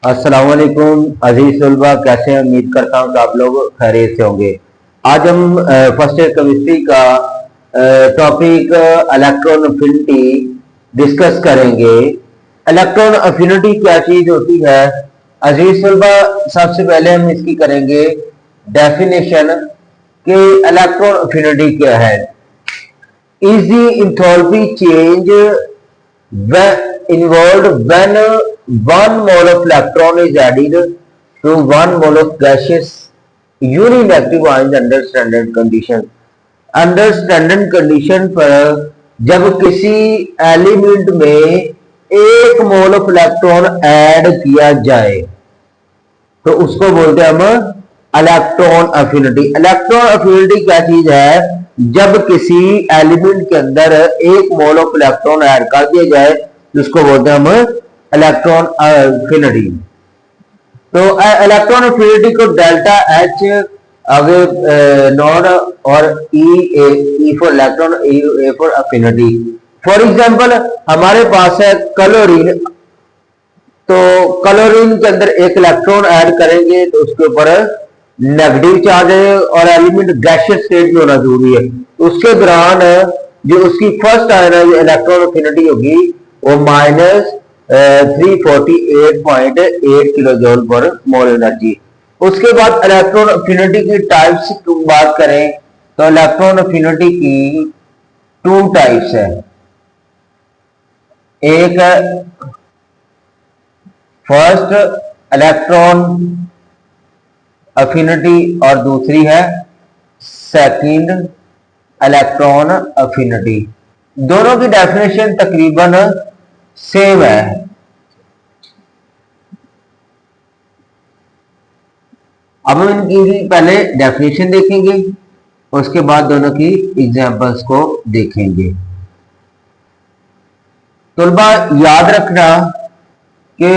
अस्सलाम वालेकुम अजीज तलबा, कैसे हैं? उम्मीद करता हूँ कि आप लोग खैरियत से होंगे। आज हम फर्स्ट ईयर केमिस्ट्री का टॉपिक इलेक्ट्रॉन अफिनिटी डिस्कस करेंगे। इलेक्ट्रॉन अफिनिटी क्या चीज होती है अजीज तलबा? सबसे पहले हम इसकी करेंगे डेफिनेशन कि इलेक्ट्रॉन अफिनिटी क्या है। Is the enthalpy change involved when 1 mole of electron is added to 1 mole of gaseous unireactive ions under standard condition। Under standard condition पर जब किसी एलिमेंट में 1 मोल ऑफ इलेक्ट्रॉन ऐड किया जाए तो उसको बोलते हैं हम इलेक्ट्रॉन अफिनिटी। इलेक्ट्रॉन अफिनिटी क्या चीज है? जब किसी एलिमेंट के अंदर 1 मोल ऑफ इलेक्ट्रॉन ऐड कर दिया जाए जिसको बोलते हैं हम इलेक्ट्रॉन अफिनिटी। तो इलेक्ट्रॉन अफिनिटी को डेल्टा एच आगे नॉन और E for electron, A for affinity. For example हमारे पास है क्लोरीन, तो क्लोरीन के अंदर 1 इलेक्ट्रॉन ऐड करेंगे तो उसके ऊपर नेगेटिव चार्ज है और एलिमेंट गैसियस स्टेट में होना जरूरी है। उसके दौरान जो उसकी फर्स्ट आयन इलेक्ट्रॉन अफिनिटी होगी वो -348.8 किलो जूल पर मोल एनर्जी। उसके बाद इलेक्ट्रॉन अफिनिटी की टाइप्स की बात करें तो इलेक्ट्रॉन अफिनिटी की 2 टाइप्स है। एक फर्स्ट इलेक्ट्रॉन अफिनिटी और दूसरी है सेकंड इलेक्ट्रॉन अफिनिटी। दोनों की डेफिनेशन तकरीबन सेम है। अब हम इनकी पहले डेफिनेशन देखेंगे, उसके बाद दोनों की एग्जांपल्स को देखेंगे। तलबा याद रखना कि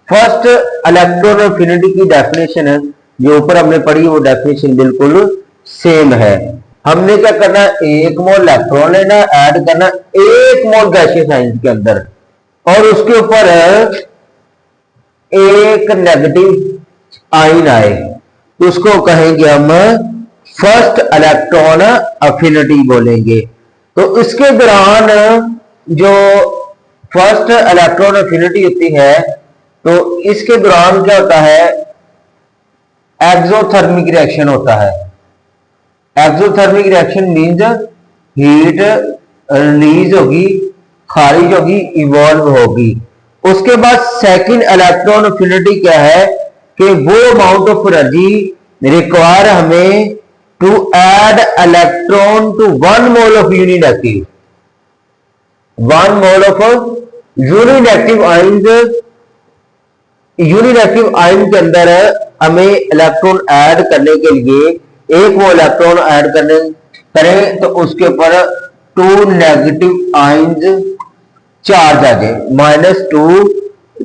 फर्स्ट इलेक्ट्रॉन अफिनिटी की डेफिनेशन है जो ऊपर हमने पढ़ी वो डेफिनेशन बिल्कुल सेम है। हमने क्या करना है? 1 मोल इलेक्ट्रॉन लेना, ऐड करना 1 मोल गैसियस आयंस के अंदर और उसके ऊपर एक नेगेटिव आयन आए तो उसको कहेंगे हम फर्स्ट इलेक्ट्रॉन अफिनिटी बोलेंगे। तो इसके दौरान जो फर्स्ट इलेक्ट्रॉन अफिनिटी होती है तो इसके दौरान क्या होता है? एक्सोथर्मिक रिएक्शन होता है। Exothermic reaction means heat release होगी, खारिज होगी, इवॉल्व होगी। उसके बाद सेकंड इलेक्ट्रॉन अफिनिटी क्या है कि वो अमाउंट ऑफ एनर्जी रिक्वायर हमें to add electron to 1 mole of यूनिएक्टिव 1 मोल ऑफ यूनिएक्टिव आयंस। यूनिएक्टिव आयन के अंदर हमें इलेक्ट्रॉन ऐड करने के लिए 1 मोल इलेक्ट्रॉन ऐड करें तो उसके ऊपर 2 नेगेटिव आयंस चार्ज आ जाए, -2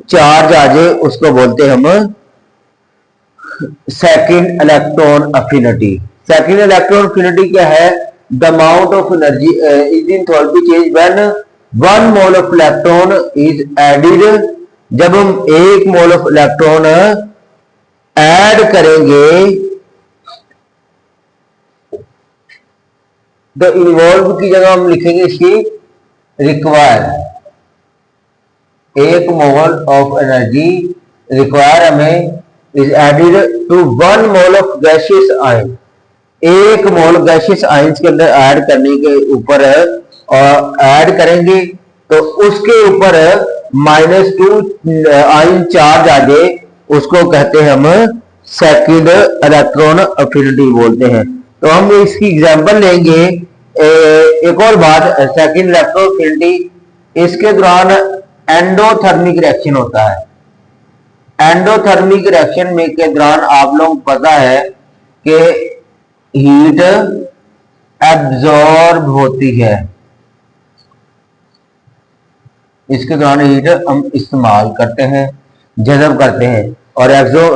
चार्ज आ जाए, उसको बोलते हैं हम second electron affinity. Second electron affinity क्या है? The amount of energy is enthalpy change when 1 mole of electron is added. जब हम 1 मोल ऑफ इलेक्ट्रॉन ऐड करेंगे तो इन्वॉल्व की जगह हम लिखेंगे इसकी require. 1 mole of energy require हमें is added to 1 mole of gaseous ion. 1 mole gaseous ions के अंदर ऐड करने के ऊपर ऐड करेंगे तो उसके ऊपर -2 आयन चार्ज आ जाए, उसको कहते हैं हम सेकंड इलेक्ट्रॉन अफिनिटी बोलते हैं। तो हम इसकी एग्जांपल लेंगे। एक और बात, सेकंड इलेक्ट्रॉन अफिनिटी, इसके दौरान एंडोथर्मिक रिएक्शन होता है। एंडोथर्मिक रिएक्शन में के दौरान आप लोग पता है कि हीट एब्जॉर्ब होती है। इसके दौरान हीट हम इस्तेमाल करते हैं, जज़ब करते हैं। और जो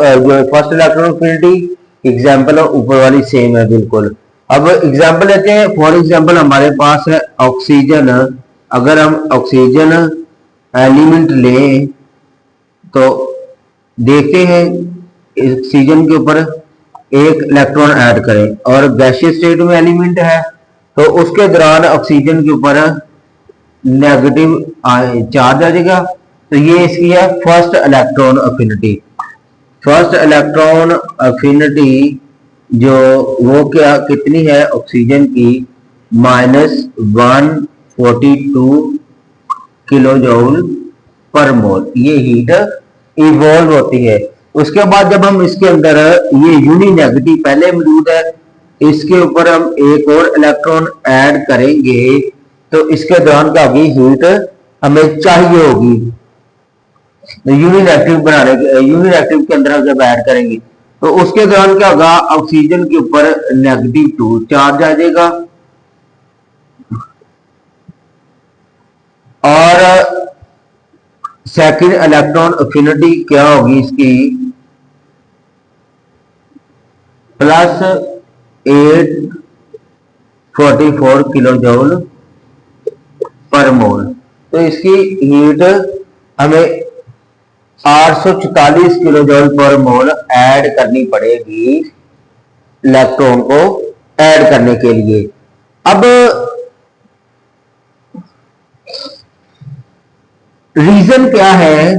फर्स्ट इलेक्ट्रॉन अफिनिटी एग्जाम्पल ऊपर वाली सेम है बिल्कुल। अब एग्जाम्पल लेते हैं। फॉर एग्जाम्पल हमारे पास है ऑक्सीजन। अगर हम ऑक्सीजन एलिमेंट लें तो देखते हैं ऑक्सीजन के ऊपर एक इलेक्ट्रॉन ऐड करें और गैसियस स्टेट में एलिमेंट है तो उसके दौरान ऑक्सीजन के ऊपर नेगेटिव चार्ज आ जाएगा। तो ये इसकी है first electron affinity. First electron affinity जो वो क्या कितनी है ऑक्सीजन की -142 किलो जूल पर मोल ये हीट इवॉल्व होती है। उसके बाद जब हम इसके अंदर ये यूनी नेगेटिव पहले मौजूद है इसके ऊपर हम एक और इलेक्ट्रॉन ऐड करेंगे तो इसके दौरान क्या होगी हीट हमें चाहिए होगी। यूनिनेगेटिव बनाने यूनिनेगेटिव के अंदर हम जब ऐड करेंगे तो उसके दौरान क्या होगा ऑक्सीजन के ऊपर -2 चार्ज आ जाएगा और सेकंड इलेक्ट्रॉन अफिनिटी क्या होगी इसकी +844 किलो जूल पर मोल। तो इसकी हीट हमें 844 किलो जूल पर मोल ऐड करनी पड़ेगी इलेक्ट्रॉन को ऐड करने के लिए। अब रीजन क्या है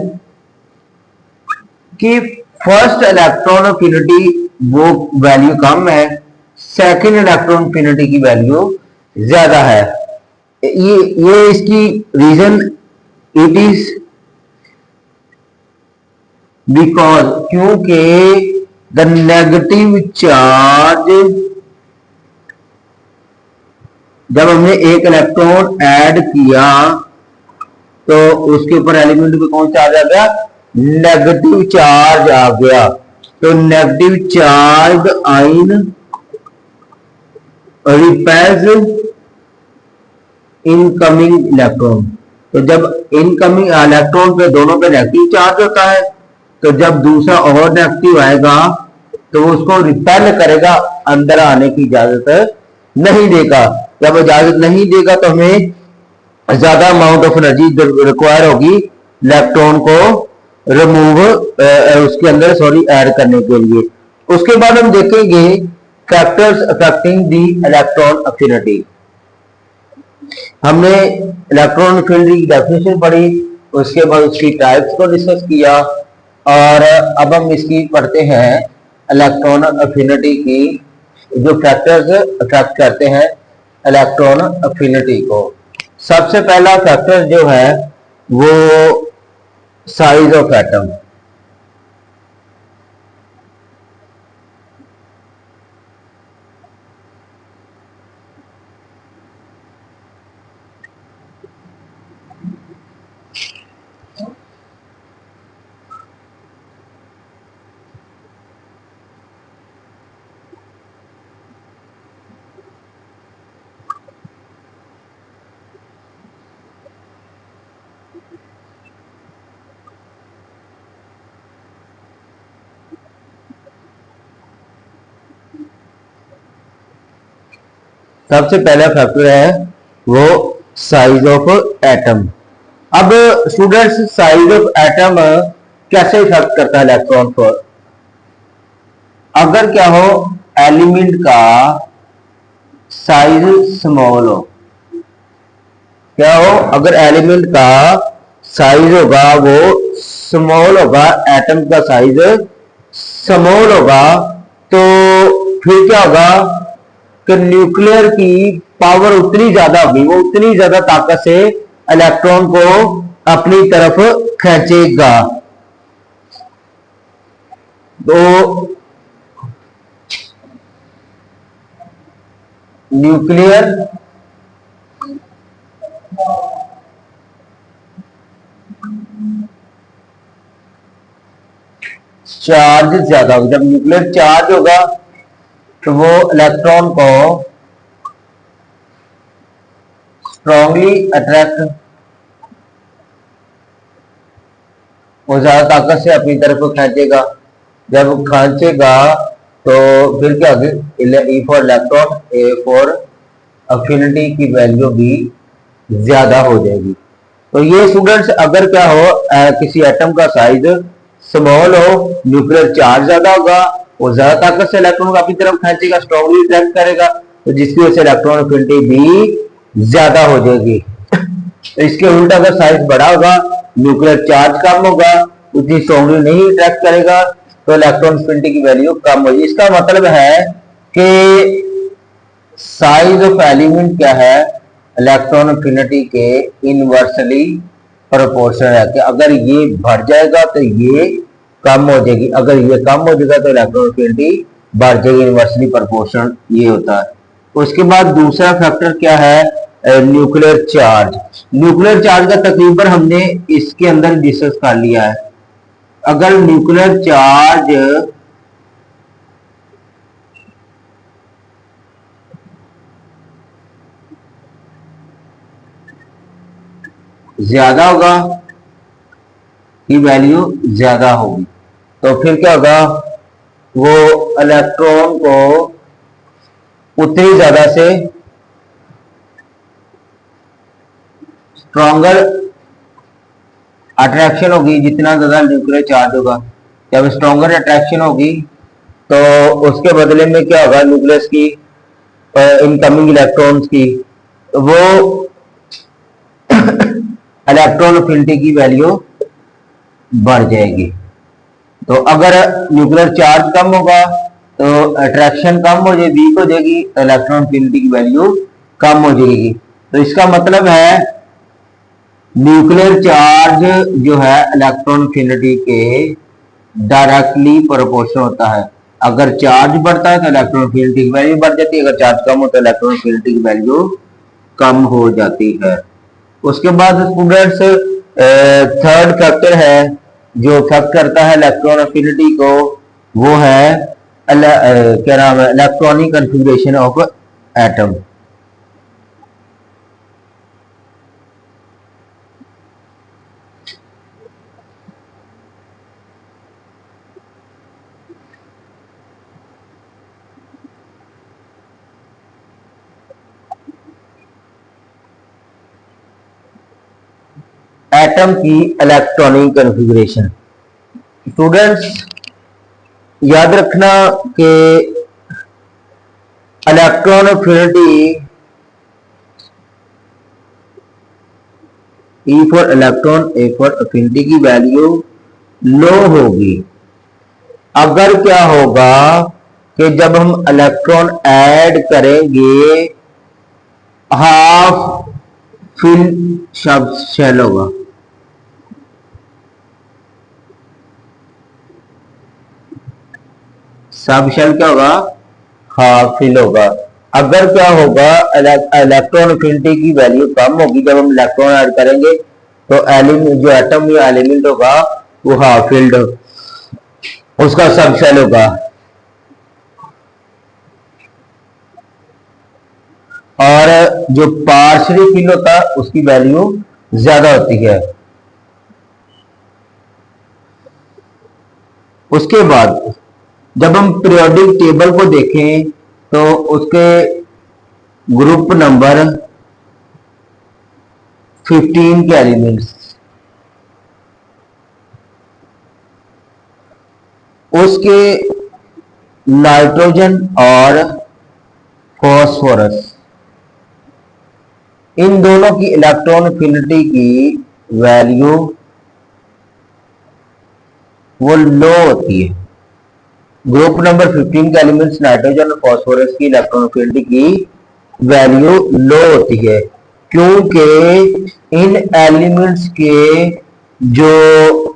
कि फर्स्ट इलेक्ट्रॉन अफिनिटी वो वैल्यू कम है सेकंड इलेक्ट्रॉन अफिनिटी की वैल्यू ज्यादा है। ये इसकी रीजन इट इज बिकॉज क्योंकि द नेगेटिव चार्ज जब हमने एक इलेक्ट्रॉन ऐड किया तो उसके ऊपर एलिमेंट पे कौन चार्ज आ गया नेगेटिव चार्ज आ गया। तो नेगेटिव चार्ज आइन रिपेल्स इनकमिंग इलेक्ट्रॉन। तो जब इनकमिंग इलेक्ट्रॉन पे दोनों पे नेगेटिव चार्ज होता है तो जब दूसरा और नेगेटिव आएगा तो उसको रिपेल करेगा अंदर आने की इजाजत नहीं देगा। जब इजाजत नहीं देगा तो हमें ज्यादा अमाउंट ऑफ एनर्जी रिक्वायर होगी इलेक्ट्रॉन को रिमूव उसके अंदर ऐड करने के लिए। उसके बाद हम देखेंगे factors affecting the electron affinity. हमने इलेक्ट्रॉन अफिनिटी की डेफिनेशन पढ़ी उसके बाद उसकी टाइप्स को डिस्कस किया और अब हम इसकी पढ़ते हैं इलेक्ट्रॉन अफिनिटी की जो फैक्टर्स अफेक्ट करते हैं इलेक्ट्रॉन अफिनिटी को। सबसे पहला फैक्टर जो है वो साइज ऑफ एटम। सबसे पहला फैक्टर है वो साइज ऑफ एटम। अब स्टूडेंट्स साइज ऑफ एटम कैसे इफेक्ट करता है इलेक्ट्रॉन पर। अगर क्या हो एलिमेंट का साइज स्मॉल हो क्या हो अगर एलिमेंट का साइज होगा वो स्मॉल होगा एटम का साइज स्मॉल होगा तो फिर क्या होगा कि न्यूक्लियर की पावर उतनी ज्यादा होगी वो उतनी ज्यादा ताकत से इलेक्ट्रॉन को अपनी तरफ खींचेगा। तो न्यूक्लियर चार्ज ज्यादा होगा। जब न्यूक्लियर चार्ज होगा तो वो इलेक्ट्रॉन को स्ट्रांगली अट्रैक्ट वो ज्यादा ताकत से अपनी तरफ खींचेगा। जब खींचेगा तो फिर क्या होगी E for electron A for affinity की वैल्यू भी ज्यादा हो जाएगी। तो ये स्टूडेंट्स अगर क्या हो किसी एटम का साइज स्मॉल हो, न्यूक्लियर चार्ज ज्यादा होगा, वो ज्यादा ताकत से इलेक्ट्रॉन को अपनी तरफ खींचेगा, स्ट्रॉन्गली अट्रैक्ट करेगा, तो जिसकी वजह से इलेक्ट्रॉन एफिनिटी भी ज्यादा हो जाएगी। तो इसके उल्टा अगर साइज बड़ा होगा, न्यूक्लियर चार्ज कम होगा, उतनी स्ट्रॉन्गली नहीं अट्रैक्ट करेगा, तो इलेक्ट्रॉन एफिनिटी की वैल्यू कम होगी। इसका मतलब है कि साइज ऑफ एलिमेंट क्या है, इलेक्ट्रॉन एफिनिटी के इनवर्सली प्रोपोर्शनल है, कि अगर ये बढ़ जाएगा तो ये कम हो जाएगी, अगर ये कम हो जाएगा तो इलेक्ट्रॉन एफिनिटी बढ़ जाएगी, इनवर्सली प्रोपोर्शनल ये होता है। उसके बाद दूसरा फैक्टर क्या है, न्यूक्लियर चार्ज। न्यूक्लियर चार्ज का तकरीबन हमने इसके अंदर डिस्कस कर लिया है। अगर न्यूक्लियर चार्ज ज्यादा होगा, की वैल्यू ज्यादा होगी, तो फिर क्या होगा, वो इलेक्ट्रॉन को उतनी ज्यादा से स्ट्रॉन्गर अट्रैक्शन होगी, जितना ज्यादा न्यूक्लियर चार्ज होगा। जब स्ट्रॉन्गर अट्रैक्शन होगी तो उसके बदले में क्या होगा, न्यूक्लियस की इनकमिंग इलेक्ट्रॉन्स की, वो इलेक्ट्रॉन एफिनिटी की वैल्यू बढ़ जाएगी। तो अगर न्यूक्लियर चार्ज कम होगा तो अट्रैक्शन कम हो जाएगी, वीक हो जाएगी, तो इलेक्ट्रॉन एफिनिटी की वैल्यू कम हो जाएगी। तो इसका मतलब है न्यूक्लियर चार्ज जो है इलेक्ट्रॉन एफिनिटी के डायरेक्टली प्रोपोर्शनल होता है। अगर चार्ज बढ़ता है तो इलेक्ट्रॉन एफिनिटी की वैल्यू बढ़ जाती है, अगर चार्ज कम होता है तो इलेक्ट्रॉन एफिनिटी की वैल्यू कम हो जाती है। उसके बाद स्टूडेंट्स थर्ड फैक्टर है जो अफेक्ट करता है इलेक्ट्रॉन एफिनिटी को, वो है क्या नाम है, electronic configuration of atom. Atom की इलेक्ट्रॉनिक कन्फिग्रेशन, स्टूडेंट्स याद रखना कि electron affinity, E for electron, A for affinity की वैल्यू लो होगी। अगर क्या होगा कि जब हम इलेक्ट्रॉन ऐड करेंगे, हाफ फिल शब्द शेल होगा, सब शेल क्या होगा, हाफ फिल होगा। अगर क्या होगा, इलेक्ट्रॉन एफिनिटी की वैल्यू कम होगी, जब हम इलेक्ट्रॉन ऐड करेंगे तो एलिमेंट जो एटम या एलिमेंट होगा वो हाफ फिल्ड, उसका सब शेल होगा। और जो पार्शली फिल होता है उसकी वैल्यू ज्यादा होती है। उसके बाद जब हम पीरियोडिक टेबल को देखें तो उसके ग्रुप नंबर 15 के एलिमेंट्स, उसके नाइट्रोजन और फास्फोरस, इन दोनों की इलेक्ट्रॉन एफिनिटी की वैल्यू वो लो होती है। ग्रुप नंबर 15 के एलिमेंट्स नाइट्रोजन और फास्फोरस की इलेक्ट्रॉन एफिनिटी की वैल्यू लो होती है, क्योंकि इन एलिमेंट्स के जो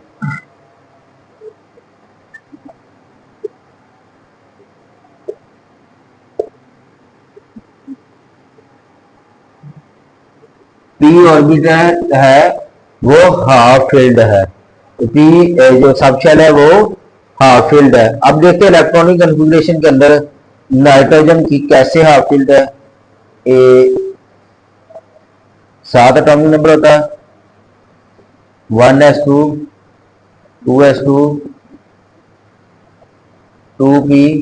पी ऑर्बिटल है वो हाफ फिल्ड है, पी जो सबशेल है वो हाफ फिल्ड है। अब देखते हैं इलेक्ट्रॉनिक कन्फिग्रेशन के अंदर नाइट्रोजन की कैसे हाफ फिल्ड है। ए 7 एटॉमिक नंबर होता है, 1s2, 2s2, 2p,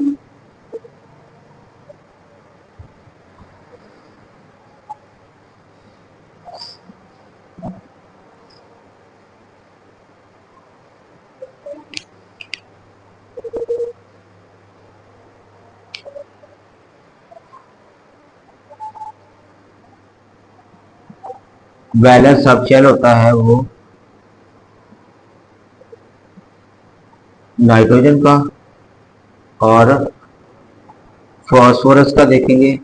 बैलेंस सब शेल होता है वो नाइट्रोजन का, और फास्फोरस का देखेंगे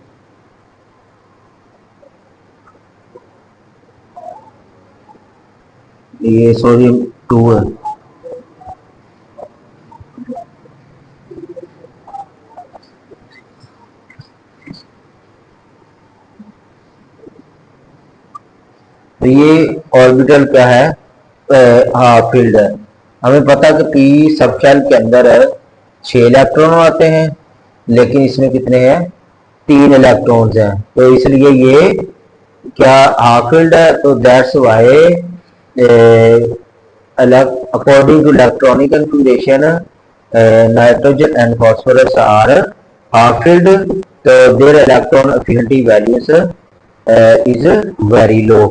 ये सोडियम 2 है। तो ये ऑर्बिटल क्या है, हाफ फील्ड है। हमें पता है कि पी सब शेल के अंदर 6 इलेक्ट्रॉन आते हैं, लेकिन इसमें कितने हैं, 3 इलेक्ट्रॉन्स हैं। तो इसलिए ये क्या हाफ फील्ड है। तो that's why according to electronic configuration nitrogen and phosphorus are half filled, so their electron affinity values is very low.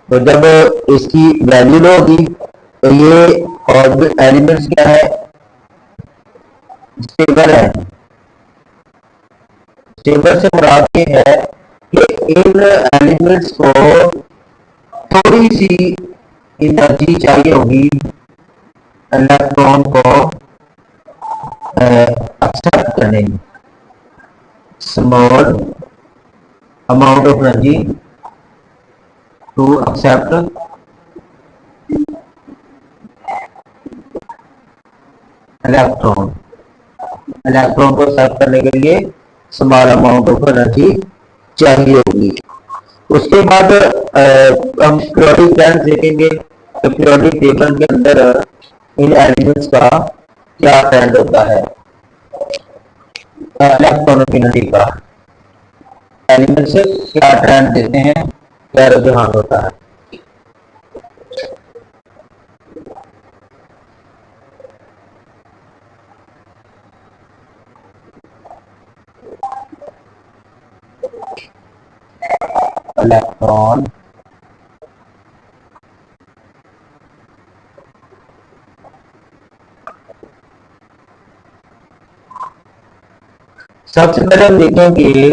तो जब इसकी वैल्यू लो होगी तो ये और एलिमेंट्स क्या है, स्टेबल है। स्टेबल से मुराद ये है कि इन एलिमेंट्स को थोड़ी सी एनर्जी चाहिए होगी इलेक्ट्रॉन को एक्सेप्ट करने में, small amount of energy to accept electron को एक्सेप्ट करने के लिए स्मॉल अमाउंट ऑफ एनर्जी चाहिए होगी। उसके बाद हम पीरियोडिक ट्रेंड देखेंगे तो पीरियोडिक टेबल के अंदर इन एलिमेंट्स का क्या ट्रेंड होता है, इलेक्ट्रॉन एफिनिटी का, एलिमेंट्स क्या ट्रेंड देते हैं, क्या रुझान होता है। इलेक्ट्रॉन सबसे पहले हम देखेंगे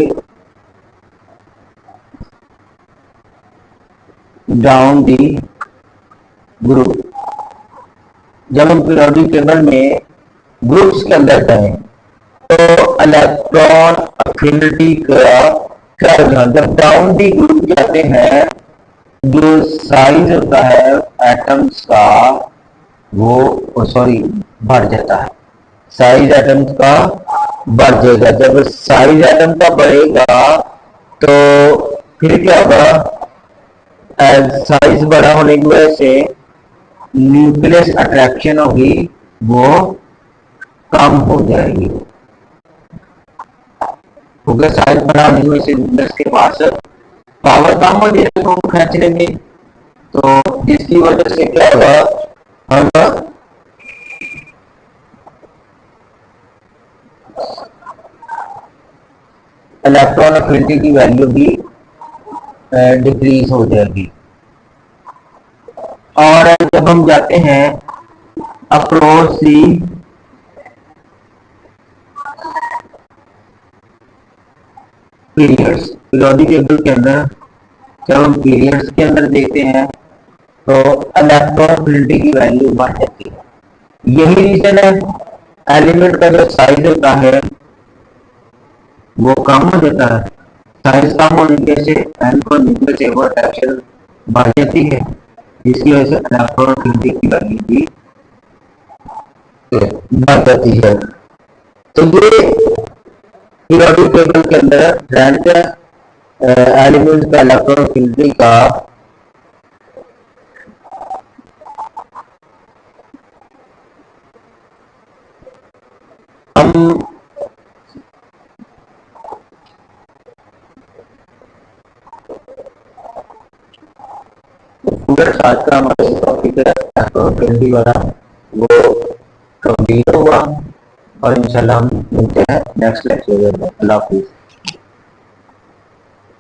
डाउन दी ग्रुप। जब हम पीरियोडिक टेबल में ग्रुप्स के अंदर जाएं तो इलेक्ट्रॉन एफिनिटी का क्या रुझान, जब डाउन दी ग्रुप जाते हैं जो साइज होता है एटम्स का वो बढ़ जाता है, साइज एटम्स का बढ़ जाएगा। जब साइज एटम का बढ़ेगा तो फिर क्या होगा, साइज बड़ा होने की वजह से न्यूक्लियस अट्रैक्शन होगी वो कम हो जाएगी, क्योंकि साइज बड़ा होने की वजह से न्यूक्लियस के पास पावर कम हो जाएगी तो हम खींच लेंगे। तो जिसकी वजह से क्या होगा, हम इलेक्ट्रॉन एफिनिटी की वैल्यू भी डिक्रीज हो जाएगी। और जब हम जाते हैं अप्रोच दी पीरियड्स, पीरियोडिक टेबल के अंदर जब हम पीरियड्स के अंदर देखते हैं तो इलेक्ट्रॉन एफिनिटी की वैल्यू बढ़ जाती है। यही रीजन है, एलिमेंट का जो साइज होता है वो कम हो जाता है, साइज कम होने की वजह से एन को न्यूक्लियस से अट्रैक्शन बढ़ जाती है, जिसकी वजह से इलेक्ट्रॉन एफिनिटी की वैल्यू भी बढ़ जाती है। तो ये पीरियोडिक टेबल के अंदर ट्रेंड एलिमेंट का इलेक्ट्रॉन एफिनिटी का हम आज का हमारा टॉपिक है वाला वो कंप्लीट हुआ और इंशाल्लाह हम मिलते हैं नेक्स्ट लेक्चर में। अल्लाह हाफिज़।